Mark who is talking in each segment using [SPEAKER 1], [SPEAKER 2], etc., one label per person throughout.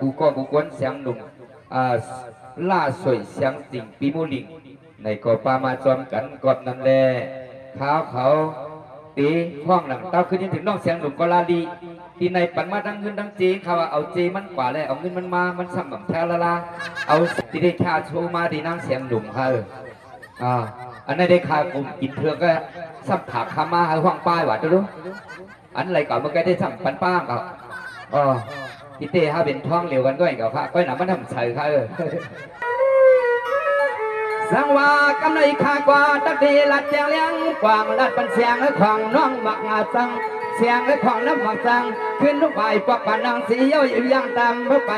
[SPEAKER 1] กูก็กูกวนเสียงหนุ่มล่าสวยเสียงติ่งปีมูลิงในกอปามาจอมกันกอดนั่นแหละข้าวเขาตีห้องหลังเต้าขึ้นยังถึงน้องเสียงหนุ่มก็ลาลีที่ในปันมาดังเงินดังจีเขาว่าเอาจีมันกว่าเลยเอาเงินมันมามันซ้ำแบบแท้ละละเอาที่ได้ค่าโชว์มาที่นั่งเสียงหนุ่มเขาอันนั้นได้ค่ากลุ่มกินเถื่อก็ซ้ำถากขามาให้ห้องป้ายว่ะตัวรู้อันอะไรก่อนเมื่อกี้ได้ซ้ำปันป้างก็ที่เต้ถ้าเป็นท้องเหลวกันก็อีกค่ะก็หนามันทำใส่ค่ะสังว่ากำไรขากว่าตักดีลัดแจงเลี้ยงกวางลัดปันเสียงของน้องบักงาสังเสียงของน้ำหมักสังขึ้นลูกใบปอกปานนางสีเย้าอยู่ย่างตามเพื่อไป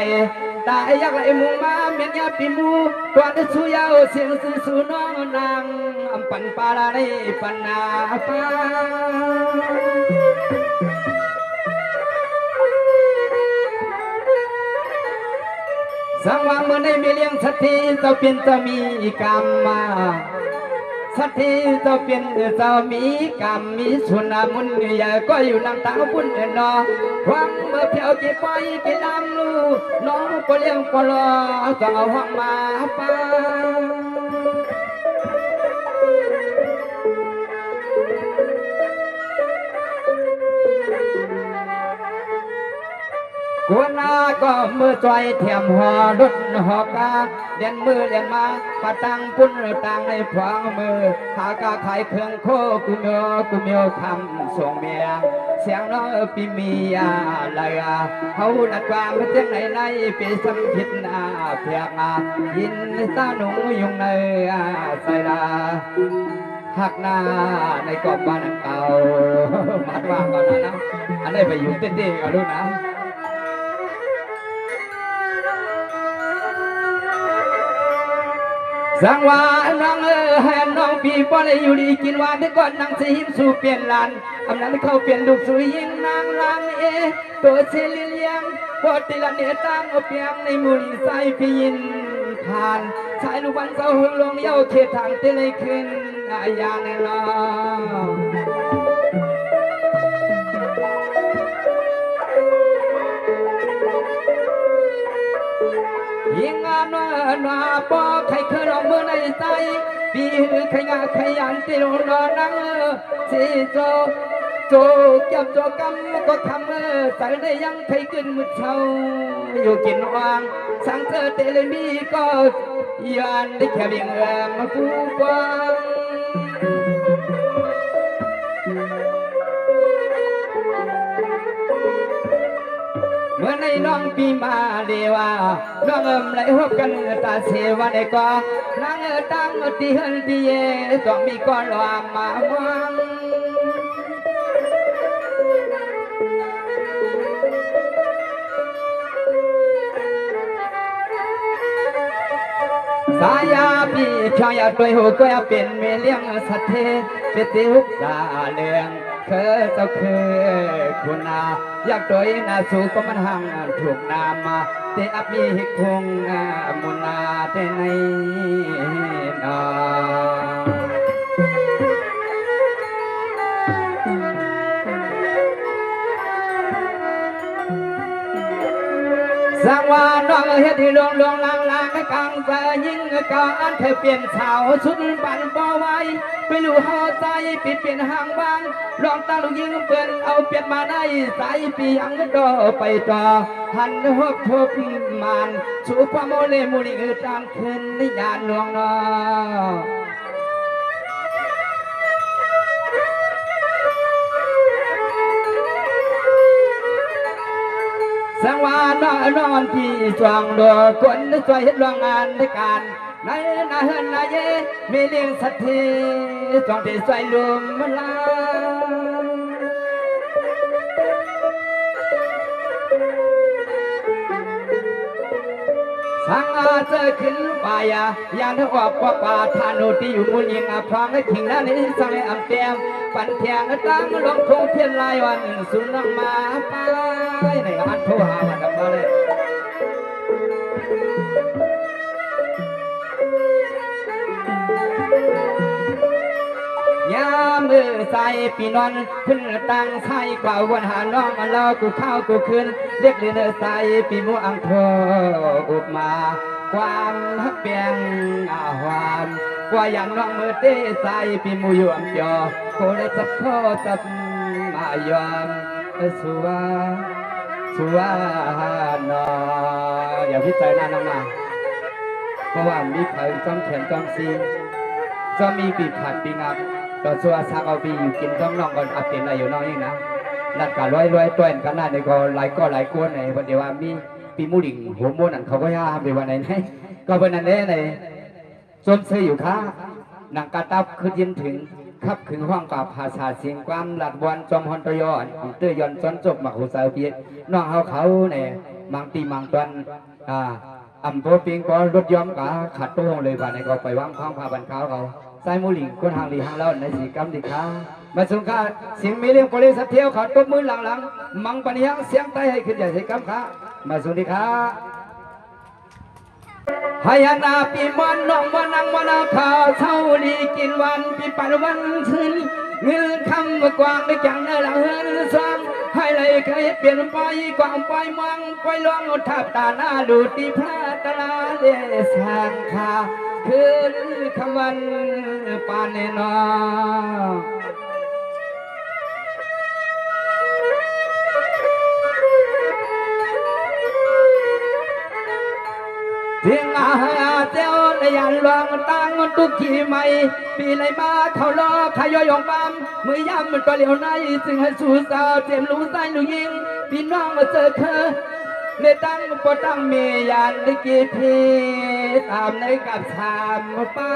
[SPEAKER 1] ตาอยากไหลมุงมาเมียนยาปีมูตัวได้สู้เย้าเสียงสู้น้องนางปันปาลาในปันนาปาสังวางเมื่อในมีเลี้ยงสัตทีเจ้าเป็นเจ้ามีกรรมมาสัตทีเจ้าเป็นเจ้ามีกรรมมีสุนามุนใหญ่ก็อยู่นำตาบุญนอหวังเมื่อเพียวจีไปกินน้ำลูน้องก็เลี้ยงก็รอต้องเอาห้องมาป้ากวนนาก็มือจอยเทียมหัวดุนหอกาเลียนมือเลียนมาปะตังปุ่นตังในขวางมือหากาไข่เครื่องโคกุเมียวคำส่งเมียเสียงน้องปีมีอะไรเขาดัดความเสียงในปีสัมผิดเพียงยินตาหนุ่งยุงในใส่ลาหักหน้าในกอบบ้านเก่ามัดว่างก่อนนะอันนี้ไปอยู่เต้นๆกันลูกนะสังวาน้องแหนน้องพี่ป้อนอยู่ดีกินหวานที่ก่อนนางสีหิมสู่เปลี่ยนลานอำนาจเข้าเปลี่ยนลูกสู่ยิงนางลางตัวเชลิเลียงปอดติละเนตังเอาเปียงในมูลใส่พี่ยินผ่านชายลูกวันเสาหึงลงเย้าเขตทางเตเลยขึ้นอาญาในลอยิงนาปอใครเคยลองมือในใจปีหือใครงาใครยันติลนอนังสีโจเก็บโจกำก็ทำใส่ได้ยังใครขึ้นมือเช้าอยู่กินวางสังเกตเตลมีก็ยันได้แค่เบียงมาผู้ฟังเมื่อในน้องปีมาเดว่าน้องไหลหบกันตาเสวะในกอนางตั้งที่เฮนที่เย่ต้องมีก้อนลวมาวังสายาปีเพียงอยากด้วยหัวก็อยากเป็นเมเลี้ยงสัตเทเป็นติหุกสาเลืองเจ้าคือคุณนาอยากโดยนาสูก็มันห่างถูกนามาเตอมีหิคงมุนาเตในนาสังวาน้องเฮ็ดที่ลวงลางกลางใจยิ่งการเธอเปลี่ยนสาวชุดบันบ่ไว้ไปลู่ห่อใจปิดเปลี่ยนห่างบางลองตั้งลูกยิงเปิ่นเอาเปลี่ยนมาได้สายปียังดอไปต่อหันหบทบมันสู่ความโมเลมูลิตามคืนนิยานลวงนอสังวานอนที่สว่างดวงคนช่วยเฮ็ดโรงงานในการในนาเฮือนนาเยมีเลี้ยงสัตว์ที่สองที่ช่วยรวมมาลาสังอาเจอขึ้นป่ายายานออกป่าทานุที่อยู่มุลยิงพร้อมให้ทิ้งแล้วนี้สังให้อัมเตียมปันเทียงตั้งลงคงเพียนลายวันสุนัขมาไปในอันโทหาวันดับมาเลยยามมือ ใส่ปีนอนขึ้นตั้งใส่กว่าวันหาน้องเรากูเข้ากูขึ้นเรียกเรือใส่ปีมัวอังโทอุบมาความฮักเปียงความกว่าอย่างน้องมือเต้ใส่ปีมูยวมจอโคเลยจะขอจับมายอมสัวหนออย่าพิจารณาน้องมาเพราะว่ามีไผ่จอมแขนจอมซีจอมมีปีผัดปีงับต่อสัวสักเอาปีอยู่กินจอมน้องก่อนอับเปลี่ยนอะไรอยู่น้องนี่นะนัดกันร้อยต้นกันหน้าในก็หลายกวนในวันเดียวว่ามีปีมูดิ่งหัวม้วนนั่นเขาก็ย่าไปวันไหนก็เป็นนั่นแน่จมเสืออยู่ค้าหนังกาตับคือยินถึงขับขึงห้องกับภาษาเสียงความหลัดวันจอมฮอนตยอนเตื้อยอนจนจบหมักหัวสาวเพียน้องเขาเนี่ยมังตีมังตันอำเภอเพียงก็รถย้อมกะขัดตัวเลยวันในก็ไปวางข้างพาบันเขาใส่มูหลิงคนห่างหลีห่างเล่าในสีกรรมดีค้ามาสุขาเสียงมีเรื่องโกเลสเที่ยวเขาตบมือหลังมังปัญญาเสียงไตให้ขึ้นใหญ่สีกรรมค้ามาสุดีค้าหายนาปีมันน้องวันนังวันข้าวเช้าลีกินวันปีปันวันขึ้นเงินคำกว้างได้จังในหลังเฮือนสร้างให้เลยเคยเปลี่ยนไปกว้างไปมังไปลองทับตาหน้าดูที่พระตลาเลสางขาคืนคำวันปานเนนอเสียงอาเจ้าในยันหลวงตั้งทุกทีใหม่ปีไหลมาเขาล้อขยอยองปั๊มมือย่ำมันตัวเหลียวในซึ่งให้สู้สาวเจ็บรู้ใจหนูยิงพี่น้องมาเจอเธอในตั้งปตั้งเมียานในกีพีตามในกับชามป้า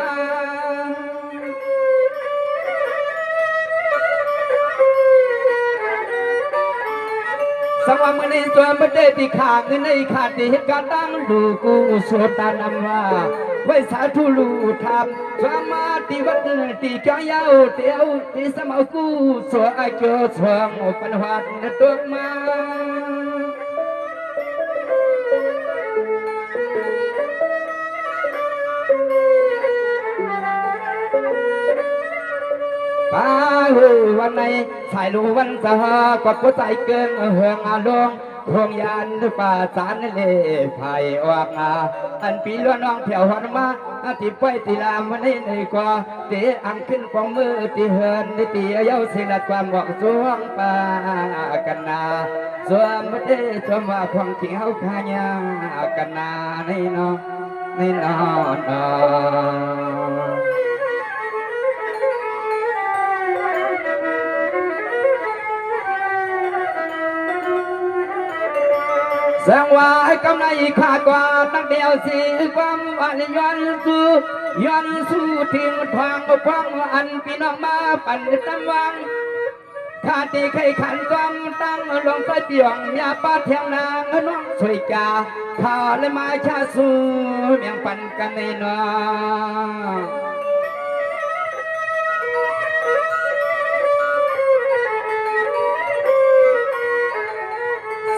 [SPEAKER 1] สังว่ามือในส่วนประเทศที่ขาดในขาดที่เหตุการณ์ตั้งดูกูสวดตานำว่าไว้สาธุลูทำสามาติวัดที่เจ้ายาวเตียวที่สมอกูสวดไอเจ้าสวงปัญหาตัวมาป้าวันไหนสายลูวันสหกดผู้ใจเกินเฮืองอาลงพงยานป่าสารเล่ไผ่ออกอันปีล้วนน้องเผียวหันมาที่ไปตีลามวันนี้ในกว่าเตะอังขึ้นของมือที่เฮินในตีเย้าสิลัดความบอกสวงป่ากันนาสวมเดชมว่าควงที่เฮาขายากันนาในนอนแสงว่าให้กำไรขาดกว่าตั้งเดียวสีความวันย้อนสู้ทิ้งทางก็ควงอันพี่น้องมาปั่นตั้งวังข้าตีไข่ขันความตั้งลงไปเปี่ยงยาป้าเทียงนางน้องสวยจ่าข้าเลยมาชาสู้เมียงปั่นกันในน้อ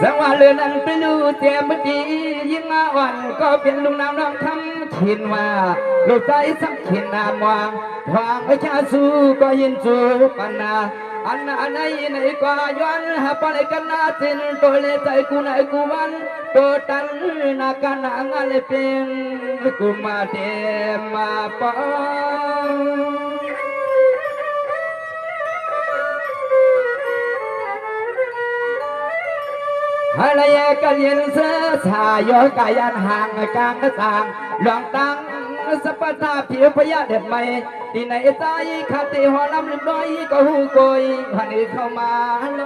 [SPEAKER 1] สังว่าเรือนนั้นไปรู้เจ็บไม่ดียิ่งมาอ่อนก็เป็นลุงน้ำน้องคำขินว่าลูกใจสักขินนามวางทางไอ้ชาสู้ก็ยินสู้ปันนาอันไหนก็ย้อนหาปอะไรกันนาสินตัวเล่ใจกูไหนกูวันตัวตันนากันนางอะไรเป็นกูมาเทมาปองอะไรกันยินเสือสายกายันห่างกลางกระสางหลวงตังสปตาผิวพยาเด็ดใหม่ที่ไหนใจขาดที่หัวลำลึกน้อยก็หูโกยพันเข้ามาล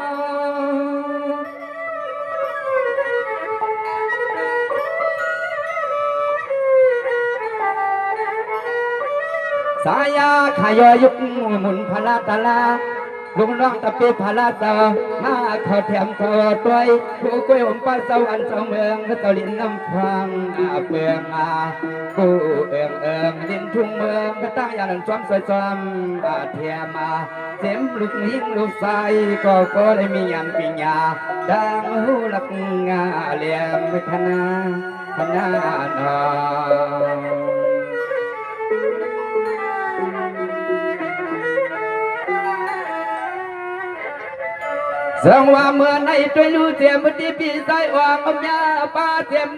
[SPEAKER 1] สายาขายยุกหมุนพลาตลาลุงน้องตะปีพลาเจ้ามาเขาแถมเขาตัวผู้กล้วยอมป้าเจ้าอันเจ้าเมืองเจ้าลิ้นน้ำพังเปลืองกูเอิงลิ้นทุ่งเมืองก็ตั้งอย่างนั้นซ้อมสวยซ้อมเทียมาเต็มลูกหิ้งลูกใสก็ได้มียันปิญญาดังหูลักงาเลี่ยมคณะนอ สังว่าเมื่อในตัวรู้เสียมที่พี่ใส่วางอมยาป้าเสียม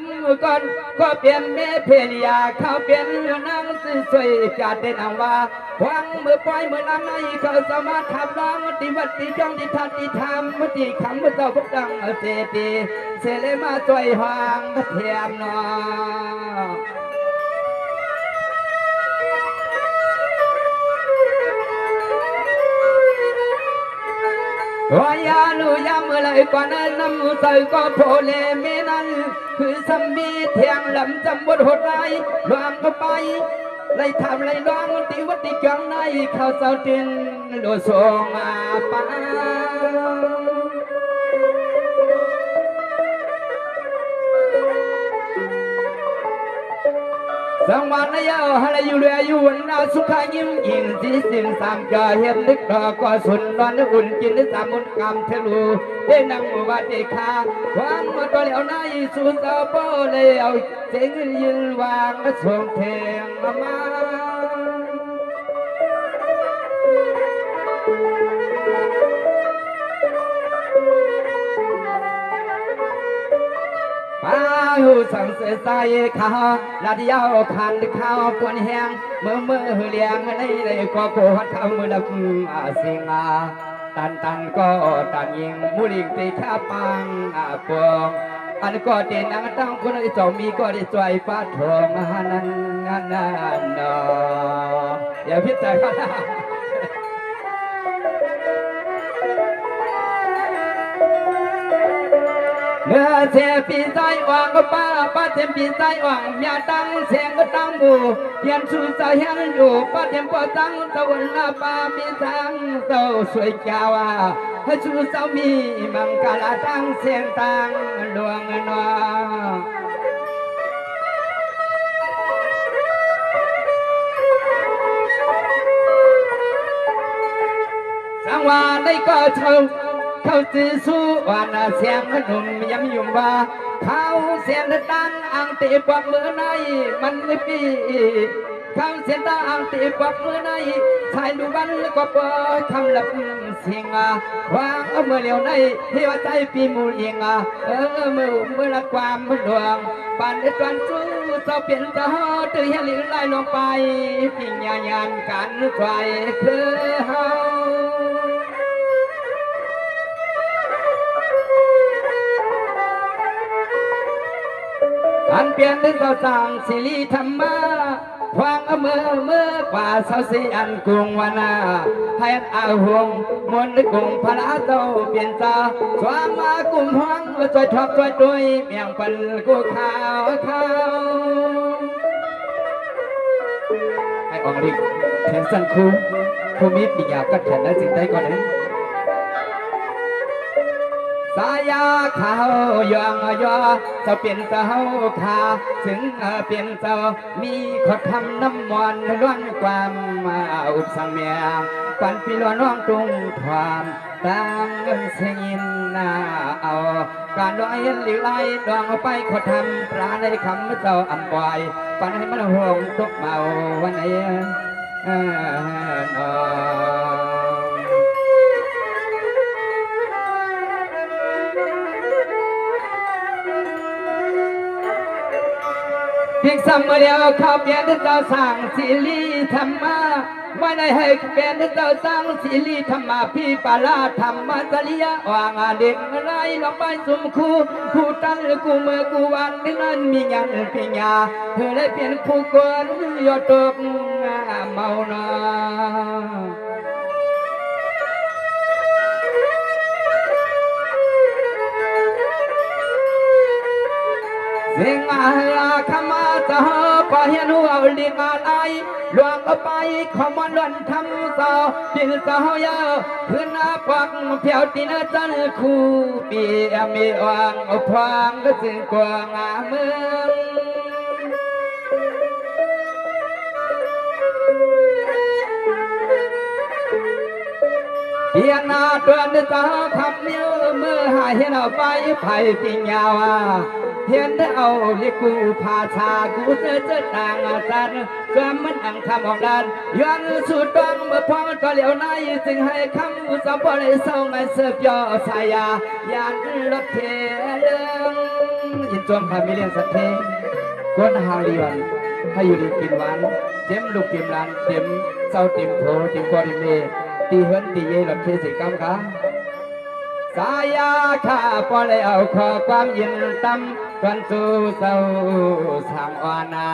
[SPEAKER 1] ก่อนก็เปลี่ยนเมเพลียเขาเปลี่ยนนางสวยจัดเด่นว่าหวังเมื่อปล่อยเมื่อลำในเขาสามารถทำร้องติวัดติจ้องติทัดติทำมติคำเมื่อเจ้าพบดังเสตีเสเลมาสวยหางเทียมนอวายาลุยามเลยก่อนน้ำใส่ก็โผล่เมนันคือสมีเทียงลำจำบดหดไรวางก็ไปไล่ทำไล่ร้องตีวัดตีจังในข้าวเสาดินโดส่งมาปาสังวานยาวอะไรอยู่เรืออยู่นาสุขายิ้มยินที่สิ่งสามจะเห็นนึกดอกก็สุนนอนอุ่นกินสามุนกำเทลูได้นั่งวัดเดคาหวังมาตัวเหลียวในสุสาโปเลยเอาเสียงยืนวางก็ส่งเพลงมาหูสังเสใส่ข้าลาดยาวขันข้าวปวนแห้งเมื่อเลี้ยงในก็โกหัดข้าวมือดับสิงาตันก็ตันยิงมุลิงตีข้าปังปวงอันก็เด่นอังตั้งคนที่จอมีก็ได้ช่วยป้าทองนั่นเนาะอย่าพิจารณาเมื่อเสียปีใจว่างก็ป้าเต็มปีใจว่างอย่าตั้งเสียงก็ตั้งบูเทียนสู้ใจเห็นอยู่ป้าเต็มก็ตั้งตะวันละป้ามีสังเต้าสวยเจ้าให้สู้เจ้ามีมังกรตั้งเสียงตั้งดวงนอสังวาได้ก็เชิงเขาจื้อสู้วันเสียงขนมย้ำยุ่งว่าเขาเสียงดังอังตีปากมือในมันไม่ปีเขาเสียงดังอังตีปากมือในชายดูวันก็เปิดคำหลับเสียงวางเอาเมื่อเลี้ยวในที่ว่าใจปีมูลเองเมื่อละความมันดวงปานได้ตอนสู้เจ้าเปลี่ยนเจ้าตื่นเฮลิไล่ลงไปปิญญาญาณการไฟคือเฮาอันเปลี่ยนถึงเราสร้างสิริธรรมะควางเมื่อกว่าเสาสีอันกุงวานาให้อาหงมนต์กุงพระเจ้าเปลี่ยนตาสวามากุมห้องจอยทอบจอยด้วยเมียงปันกูขาวให้อองลิกแทนสันคูภูมิปิญากัดแขนและสิ่งใดก่อนนั้นสายาเขายองยอจะเปลี่ยนเจ้าขาถึงเปลี่ยนเจ้ามีขอทำน้ำมันล้วนความอุปสังเมียปันปีล้วนน้องตรงความตั้งเงินเสียงนาเอาการลอยหรือไล่ดองไปขอทำปลาในคำเจ้าอ่ำบ่อยปันให้มันห่วงตกเมาวันไหนนอเพียงซ้ำเมื่อเดียวเขาเปลี่ยนที่เราสร้างสิริธรรมะไม่ได้ให้เปลี่ยนที่เราสร้างสิริธรรมะพี่ปาลาธรรมะจริยะวางเด็กไรลงไปสมคูผู้ตั้งกูเมื่อกูวันนั้นมีงานปิญญาเธอได้เปลี่ยนผู้กวนยอดตกเมาหนาเสียงอาคมาจะพอเห็นหัวลิงอะไรหลวงไปขมันล้วนทำสาวดินสาวยาวขึ้นอาปักเพียวตีนจันคู่ปีมีวังพวางก็จึงกวางเมืองเพียงนาตัวนึกจะคำเยอะเมื่อหายเห็นเอาไปไผ่ปิญญาว เห็นได้เอาเรียกกูพาชากูเจอต่างสันสวมมันอังคำของดานย้อนสุดบังเมื่อพอต่อเหลียวในจึงให้คำสอบบ่ได้เศร้าในเสือกย่อสายายานรถเทเดิงยินจวงพามิเลียนสัตเพก้นหาลีวันให้อยู่ดีกินหวานเต็มลูกเต็มลานเต็มเศร้าเต็มโถเต็มกอดิเมตีเฮินตีเย่หลับเทสิกรรมค่ะสายาข้าพอได้เอาขอความยินตั้มวันสู่เศร้าสามวานา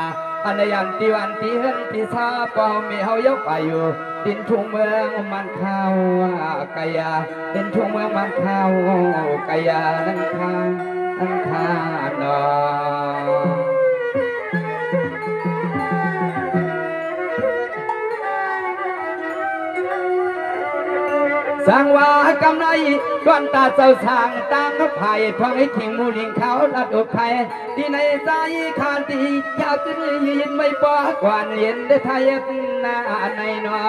[SPEAKER 1] อันยันตีวันตีเฮินตีซาเป่ามีเฮายกไปอยู่ดินทุ่งเมืองมันข้าวกายาดินทุ่งเมืองมันข้าวกายานั่งข้านั่งข้านอสร้างว่ากำไรก้อนตาเจ้าสร้างต่างกับไผ่พองให้ทิ้งมูลิงเขาลัดอกไผ่ที่ในใจขานตียาวขึ้นยินไม่ปอกวานเย็นได้ไทยหน้าในนอ